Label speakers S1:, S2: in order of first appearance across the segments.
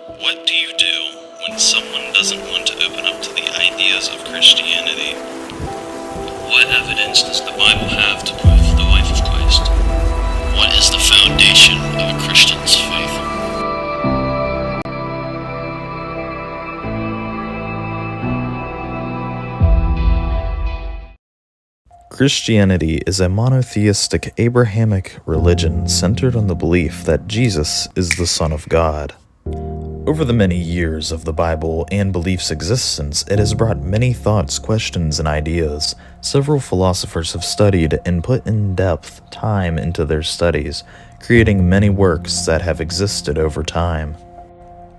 S1: What do you do when someone doesn't want to open up to the ideas of Christianity? What evidence does the Bible have to prove the life of Christ? What is the foundation of a Christian's faith?
S2: Christianity is a monotheistic Abrahamic religion centered on the belief that Jesus is the Son of God. Over the many years of the Bible and belief's existence, it has brought many thoughts, questions, and ideas. Several philosophers have studied and put in-depth time into their studies, creating many works that have existed over time.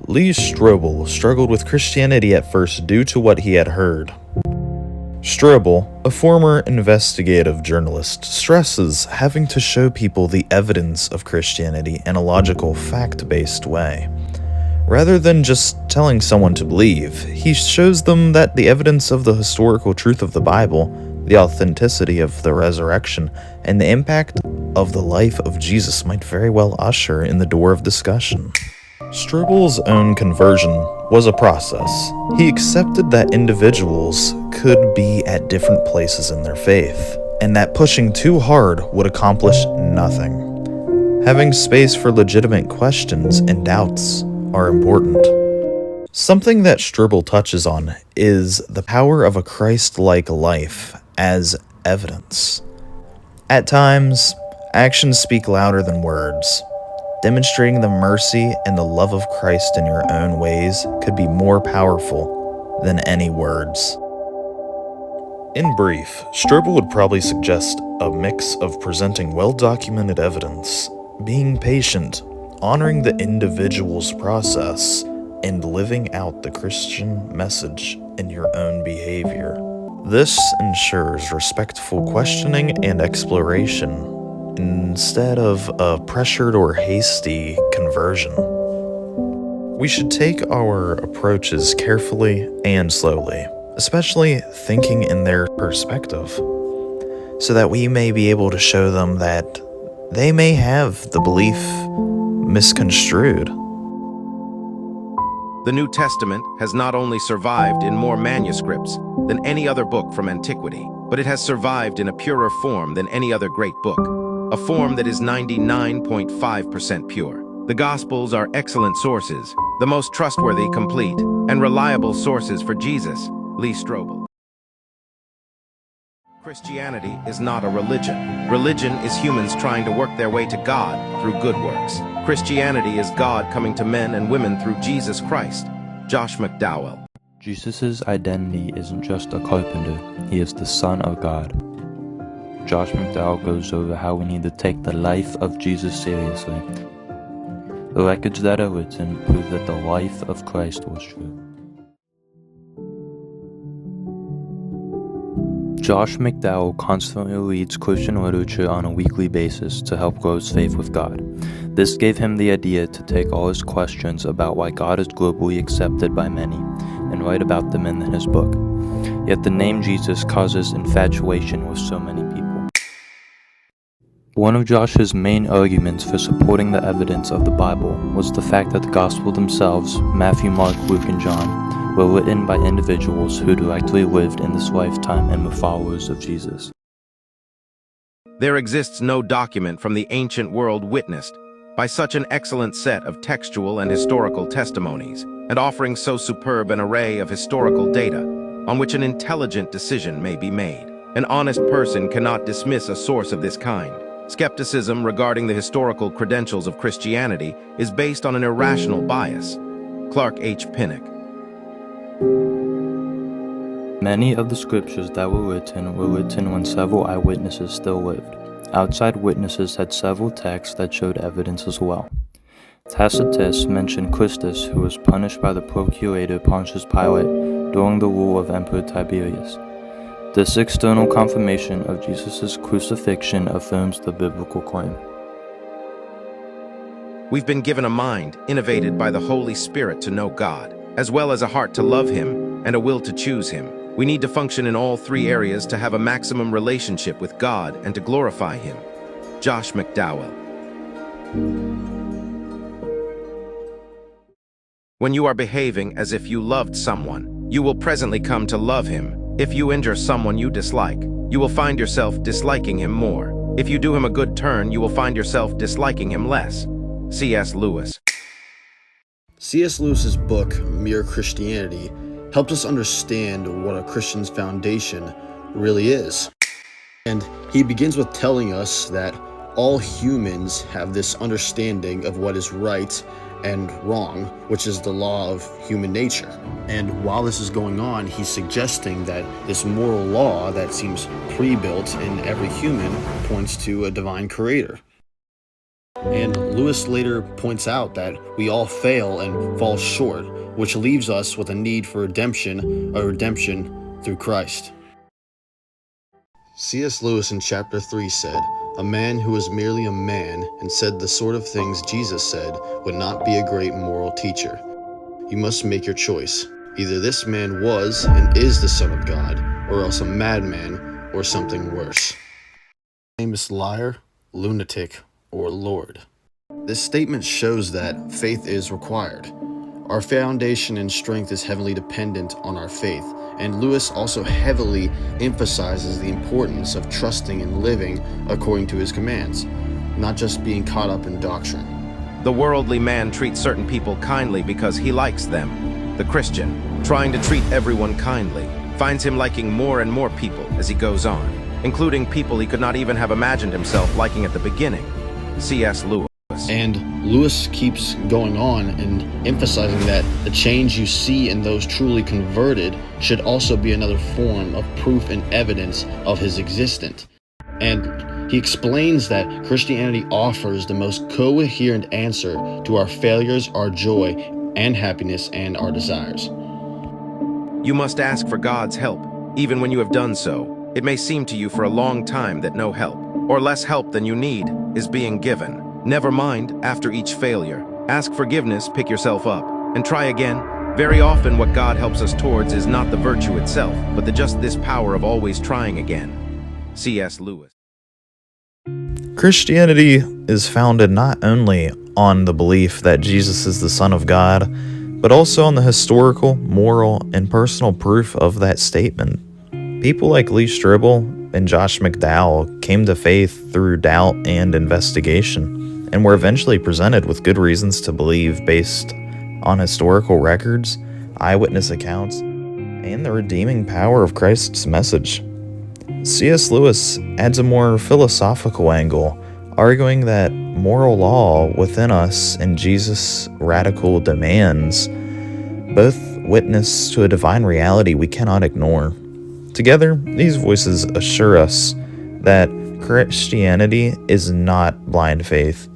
S2: Lee Strobel struggled with Christianity at first due to what he had heard. Strobel, a former investigative journalist, stresses having to show people the evidence of Christianity in a logical, fact-based way. Rather than just telling someone to believe, he shows them that the evidence of the historical truth of the Bible, the authenticity of the resurrection, and the impact of the life of Jesus might very well usher in the door of discussion. Strobel's own conversion was a process. He accepted that individuals could be at different places in their faith, and that pushing too hard would accomplish nothing. Having space for legitimate questions and doubts are important. Something that Strobel touches on is the power of a Christ-like life as evidence. At times, actions speak louder than words. Demonstrating the mercy and the love of Christ in your own ways could be more powerful than any words. In brief, Strobel would probably suggest a mix of presenting well-documented evidence, being patient, honoring the individual's process, and living out the Christian message in your own behavior. This ensures respectful questioning and exploration, instead of a pressured or hasty conversion. We should take our approaches carefully and slowly, especially thinking in their perspective, so that we may be able to show them that they may have the belief misconstrued.
S3: The New Testament has not only survived in more manuscripts than any other book from antiquity, but it has survived in a purer form than any other great book, a form that is 99.5% pure. The Gospels are excellent sources, the most trustworthy, complete, and reliable sources for Jesus. Lee Strobel. Christianity is not a religion. Religion is humans trying to work their way to God through good works. Christianity is God coming to men and women through Jesus Christ. Josh McDowell.
S4: Jesus' identity isn't just a carpenter, he is the Son of God. Josh McDowell goes over how we need to take the life of Jesus seriously. The records that are written prove that the life of Christ was true. Josh McDowell constantly reads Christian literature on a weekly basis to help grow his faith with God. This gave him the idea to take all his questions about why God is globally accepted by many and write about them in his book. Yet the name Jesus causes infatuation with so many people. One of Josh's main arguments for supporting the evidence of the Bible was the fact that the Gospels themselves, Matthew, Mark, Luke, and John, were written by individuals who directly lived in this lifetime and were followers of Jesus.
S3: There exists no document from the ancient world witnessed by such an excellent set of textual and historical testimonies, and offering so superb an array of historical data on which an intelligent decision may be made. An honest person cannot dismiss a source of this kind. Skepticism regarding the historical credentials of Christianity is based on an irrational bias. Clark H. Pinnock.
S4: Many of the scriptures that were written when several eyewitnesses still lived. Outside witnesses had several texts that showed evidence as well. Tacitus mentioned Christus, who was punished by the procurator Pontius Pilate during the rule of Emperor Tiberius. This external confirmation of Jesus' crucifixion affirms the biblical claim.
S3: We've been given a mind innovated by the Holy Spirit to know God, as well as a heart to love Him and a will to choose Him. We need to function in all three areas to have a maximum relationship with God and to glorify Him. Josh McDowell. When you are behaving as if you loved someone, you will presently come to love him. If you injure someone you dislike, you will find yourself disliking him more. If you do him a good turn, you will find yourself disliking him less. C.S. Lewis.
S5: C.S. Lewis's book, Mere Christianity, helps us understand what a Christian's foundation really is. And he begins with telling us that all humans have this understanding of what is right and wrong, which is the law of human nature. And while this is going on, he's suggesting that this moral law that seems pre-built in every human points to a divine creator. And Lewis later points out that we all fail and fall short, which leaves us with a need for redemption, a redemption through Christ. C.S. Lewis in chapter 3 said, "A man who was merely a man and said the sort of things Jesus said would not be a great moral teacher. You must make your choice. Either this man was and is the Son of God, or else a madman or something worse. Famous liar, lunatic, or Lord." This statement shows that faith is required. Our foundation and strength is heavily dependent on our faith, and Lewis also heavily emphasizes the importance of trusting and living according to his commands, not just being caught up in doctrine.
S3: The worldly man treats certain people kindly because he likes them. The Christian, trying to treat everyone kindly, finds him liking more and more people as he goes on, including people he could not even have imagined himself liking at the beginning. C.S. Lewis.
S5: And Lewis keeps going on and emphasizing that the change you see in those truly converted should also be another form of proof and evidence of his existence. And he explains that Christianity offers the most coherent answer to our failures, our joy, and happiness, and our desires.
S3: You must ask for God's help, even when you have done so. It may seem to you for a long time that no help, or less help than you need, is being given. Never mind, after each failure, ask forgiveness, pick yourself up, and try again. Very often what God helps us towards is not the virtue itself, but just this power of always trying again. C.S. Lewis.
S2: Christianity is founded not only on the belief that Jesus is the Son of God, but also on the historical, moral, and personal proof of that statement. People like Lee Strobel and Josh McDowell came to faith through doubt and investigation, and were eventually presented with good reasons to believe based on historical records, eyewitness accounts, and the redeeming power of Christ's message. C.S. Lewis adds a more philosophical angle, arguing that moral law within us and Jesus' radical demands both witness to a divine reality we cannot ignore. Together, these voices assure us that Christianity is not blind faith.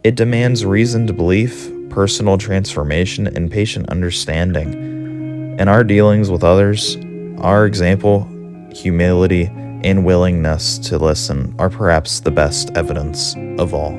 S2: It demands reasoned belief, personal transformation, and patient understanding. In our dealings with others, our example, humility, and willingness to listen are perhaps the best evidence of all.